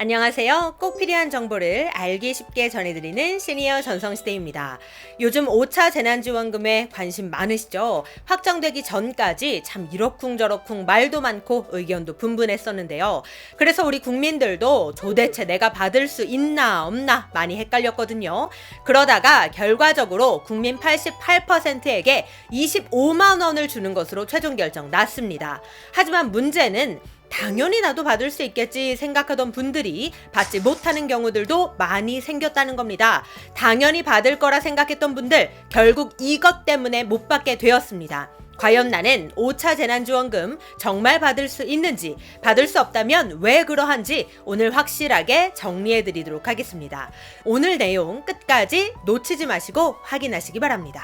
안녕하세요. 꼭 필요한 정보를 알기 쉽게 전해드리는 시니어 전성시대입니다. 요즘 5차 재난지원금에 관심 많으시죠? 확정되기 전까지 참 이러쿵저러쿵 말도 많고 의견도 분분했었는데요. 그래서 우리 국민들도 도대체 내가 받을 수 있나 없나 많이 헷갈렸거든요. 그러다가 결과적으로 국민 88%에게 25만 원을 주는 것으로 최종 결정 났습니다. 하지만 문제는 당연히 나도 받을 수 있겠지 생각하던 분들이 받지 못하는 경우들도 많이 생겼다는 겁니다. 당연히 받을 거라 생각했던 분들 결국 이것 때문에 못 받게 되었습니다. 과연 나는 5차 재난지원금 정말 받을 수 있는지, 받을 수 없다면 왜 그러한지 오늘 확실하게 정리해 드리도록 하겠습니다. 오늘 내용 끝까지 놓치지 마시고 확인하시기 바랍니다.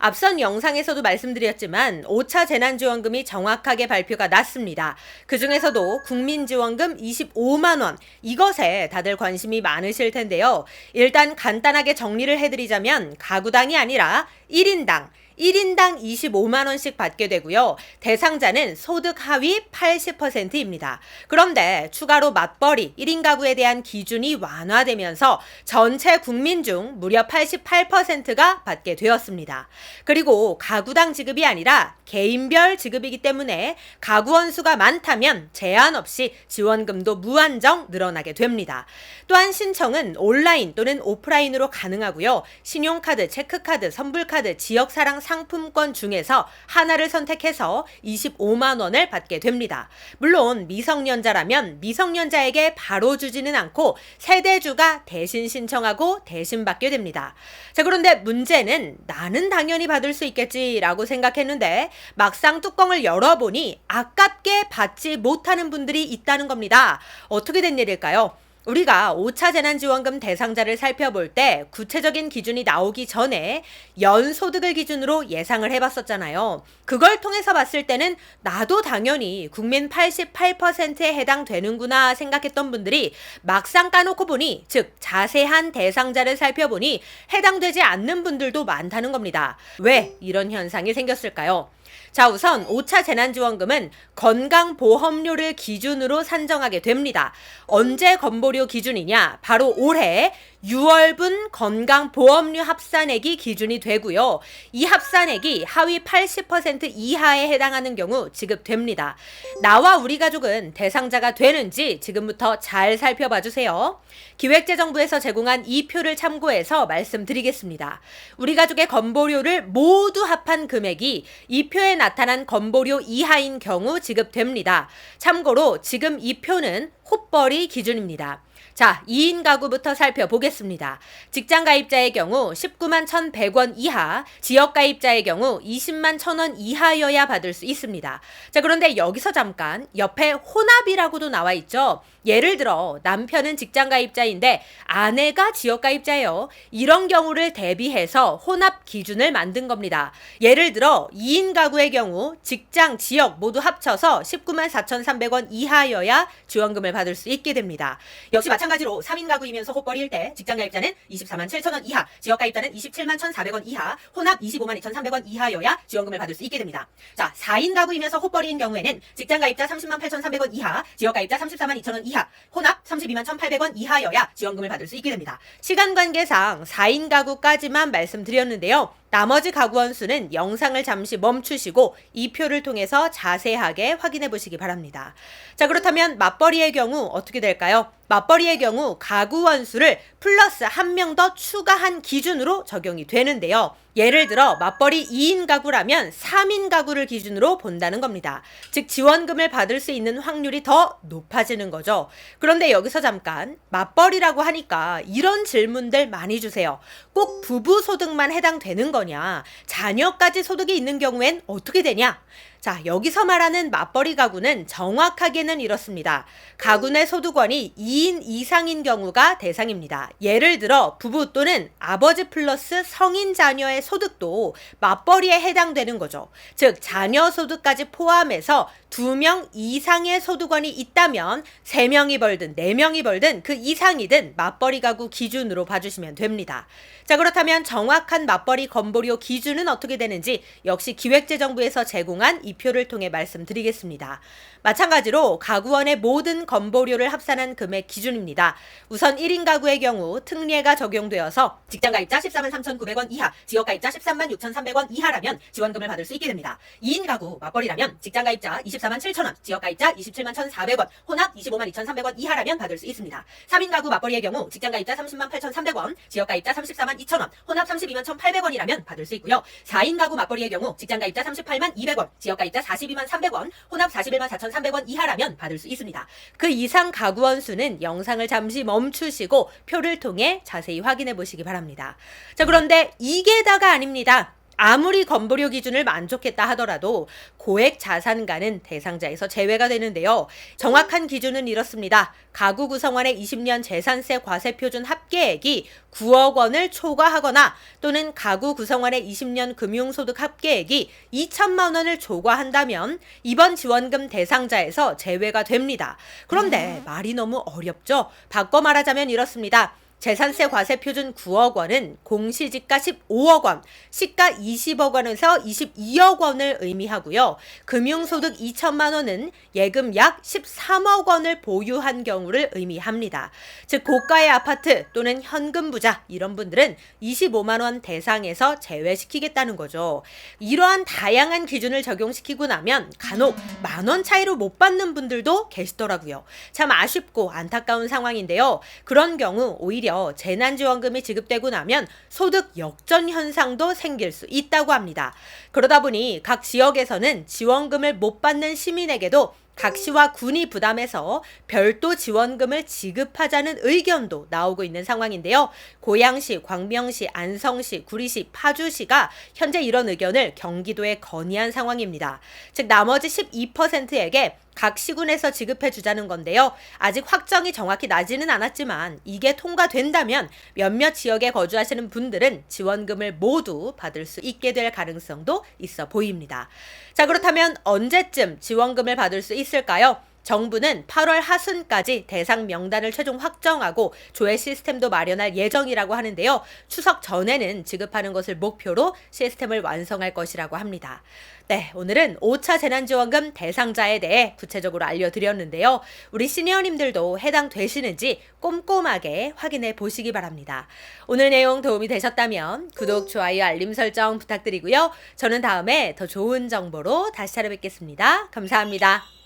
앞선 영상에서도 말씀드렸지만 5차 재난지원금이 정확하게 발표가 났습니다. 그중에서도 국민지원금 25만 원, 이것에 다들 관심이 많으실 텐데요. 일단 간단하게 정리를 해드리자면 가구당이 아니라 1인당 25만 원씩 받게 되고요. 대상자는 소득 하위 80%입니다. 그런데 추가로 맞벌이 1인 가구에 대한 기준이 완화되면서 전체 국민 중 무려 88%가 받게 되었습니다. 그리고 가구당 지급이 아니라 개인별 지급이기 때문에 가구 원수가 많다면 제한 없이 지원금도 무한정 늘어나게 됩니다. 또한 신청은 온라인 또는 오프라인으로 가능하고요. 신용카드, 체크카드, 선불카드, 지역사랑 상품권 중에서 하나를 선택해서 25만 원을 받게 됩니다. 물론 미성년자라면 미성년자에게 바로 주지는 않고 세대주가 대신 신청하고 대신 받게 됩니다. 자, 그런데 문제는 나는 당연히 받을 수 있겠지라고 생각했는데 막상 뚜껑을 열어보니 아깝게 받지 못하는 분들이 있다는 겁니다. 어떻게 된 일일까요? 우리가 5차 재난지원금 대상자를 살펴볼 때 구체적인 기준이 나오기 전에 연소득을 기준으로 예상을 해봤었잖아요. 그걸 통해서 봤을 때는 나도 당연히 국민 88%에 해당되는구나 생각했던 분들이 막상 까놓고 보니, 즉 자세한 대상자를 살펴보니 해당되지 않는 분들도 많다는 겁니다. 왜 이런 현상이 생겼을까요? 자, 우선 5차 재난지원금은 건강보험료를 기준으로 산정하게 됩니다. 언제 건보료 기준이냐? 바로 올해 6월분 건강보험료 합산액이 기준이 되고요. 이 합산액이 하위 80% 이하에 해당하는 경우 지급됩니다. 나와 우리 가족은 대상자가 되는지 지금부터 잘 살펴봐 주세요. 기획재정부에서 제공한 이 표를 참고해서 말씀드리겠습니다. 우리 가족의 건보료를 모두 합한 금액이 이 표에 나타난 건보료 이하인 경우 지급됩니다. 참고로 지금 이 표는 헛벌이 기준입니다. 자, 2인 가구부터 살펴보겠습니다. 직장 가입자의 경우 19만 1,100원 이하, 지역 가입자의 경우 20만 1,000원 이하여야 받을 수 있습니다. 자, 그런데 여기서 잠깐 옆에 혼합이라고도 나와 있죠. 예를 들어 남편은 직장 가입자인데 아내가 지역 가입자예요. 이런 경우를 대비해서 혼합 기준을 만든 겁니다. 예를 들어 2인 가구의 경우 직장, 지역 모두 합쳐서 19만 4,300원 이하여야 지원금을 받을 수 있게 됩니다. 역시 마찬가지로 3인 가구이면서 헛벌이일 때 직장 가입자는 24만 7천원 이하, 지역 가입자는 27만 1,400원 이하, 혼합 25만 2,300원 이하여야 지원금을 받을 수 있게 됩니다. 자, 4인 가구이면서 헛벌이인 경우에는 직장 가입자 30만 8,300원 이하, 지역 가입자 34만 2천원 이하, 혼합 32만 1,800원 이하여야 지원금을 받을 수 있게 됩니다. 시간 관계상 4인 가구까지만 말씀드렸는데요. 나머지 가구 원수는 영상을 잠시 멈추시고 이 표를 통해서 자세하게 확인해 보시기 바랍니다. 자, 그렇다면 맞벌이의 경우 어떻게 될까요? 맞벌이의 경우 가구 원수를 플러스 한 명 더 추가한 기준으로 적용이 되는데요. 예를 들어 맞벌이 2인 가구라면 3인 가구를 기준으로 본다는 겁니다. 즉 지원금을 받을 수 있는 확률이 더 높아지는 거죠. 그런데 여기서 잠깐 맞벌이라고 하니까 이런 질문들 많이 주세요. 꼭 부부 소득만 해당되는 거냐? 자녀까지 소득이 있는 경우엔 어떻게 되냐? 자, 여기서 말하는 맞벌이 가구는 정확하게는 이렇습니다. 가구 내 소득원이 2인 이상인 경우가 대상입니다. 예를 들어 부부 또는 아버지 플러스 성인 자녀의 소득도 맞벌이에 해당되는 거죠. 즉 자녀 소득까지 포함해서 2명 이상의 소득원이 있다면 3명이 벌든 4명이 벌든 그 이상이든 맞벌이 가구 기준으로 봐주시면 됩니다. 자, 그렇다면 정확한 맞벌이 건보료 기준은 어떻게 되는지 역시 기획재정부에서 제공한 이 표를 통해 말씀드리겠습니다. 마찬가지로 가구원의 모든 건보료를 합산한 금액 기준입니다. 우선 1인 가구의 경우 특례가 적용되어서 직장가입자 14만 3,900원 이하, 지역가입자 13만 6,300원 이하라면 지원금을 받을 수 있게 됩니다. 2인 가구 맞벌이라면 직장가입자 24만 7,000원, 지역가입자 27만 1,400원, 혼합 25만 2,300원 이하라면 받을 수 있습니다. 3인 가구 맞벌이의 경우 직장가입자 30만 8,300원, 지역가입자 34만 2,000원, 혼합 32만 1,800원이라면 받을 수 있고요. 4인 가구 맞벌이의 경우 직장가입자 38만 200원, 지역가입자 42만 300원, 혼합 41만 4,300원 이하라면 받을 수 있습니다. 그 이상 가구원 수는 영상을 잠시 멈추시고 표를 통해 자세히 확인해 보시기 바랍니다. 자, 그런데 이게 다가 아닙니다. 아무리 건보료 기준을 만족했다 하더라도 고액 자산가는 대상자에서 제외가 되는데요. 정확한 기준은 이렇습니다. 가구 구성원의 20년 재산세 과세 표준 합계액이 9억 원을 초과하거나 또는 가구 구성원의 20년 금융소득 합계액이 2천만 원을 초과한다면 이번 지원금 대상자에서 제외가 됩니다. 그런데 말이 너무 어렵죠? 바꿔 말하자면 이렇습니다. 재산세 과세 표준 9억 원은 공시지가 15억 원, 시가 20억 원에서 22억 원을 의미하고요. 금융소득 2천만 원은 예금 약 13억 원을 보유한 경우를 의미합니다. 즉 고가의 아파트 또는 현금 부자 이런 분들은 25만 원 대상에서 제외시키겠다는 거죠. 이러한 다양한 기준을 적용시키고 나면 간혹 10,000원 차이로 못 받는 분들도 계시더라고요. 참 아쉽고 안타까운 상황인데요. 그런 경우 오히려 재난지원금이 지급되고 나면 소득 역전 현상도 생길 수 있다고 합니다. 그러다 보니 각 지역에서는 지원금을 못 받는 시민에게도 각 시와 군이 부담해서 별도 지원금을 지급하자는 의견도 나오고 있는 상황인데요. 고양시, 광명시, 안성시, 구리시, 파주시가 현재 이런 의견을 경기도에 건의한 상황입니다. 즉 나머지 12%에게 각 시군에서 지급해 주자는 건데요. 아직 확정이 정확히 나지는 않았지만 이게 통과된다면 몇몇 지역에 거주하시는 분들은 지원금을 모두 받을 수 있게 될 가능성도 있어 보입니다. 자, 그렇다면 언제쯤 지원금을 받을 수 있을까요? 정부는 8월 하순까지 대상 명단을 최종 확정하고 조회 시스템도 마련할 예정이라고 하는데요. 추석 전에는 지급하는 것을 목표로 시스템을 완성할 것이라고 합니다. 네, 오늘은 5차 재난지원금 대상자에 대해 구체적으로 알려드렸는데요. 우리 시니어님들도 해당되시는지 꼼꼼하게 확인해 보시기 바랍니다. 오늘 내용 도움이 되셨다면 구독, 좋아요, 알림 설정 부탁드리고요. 저는 다음에 더 좋은 정보로 다시 찾아뵙겠습니다. 감사합니다.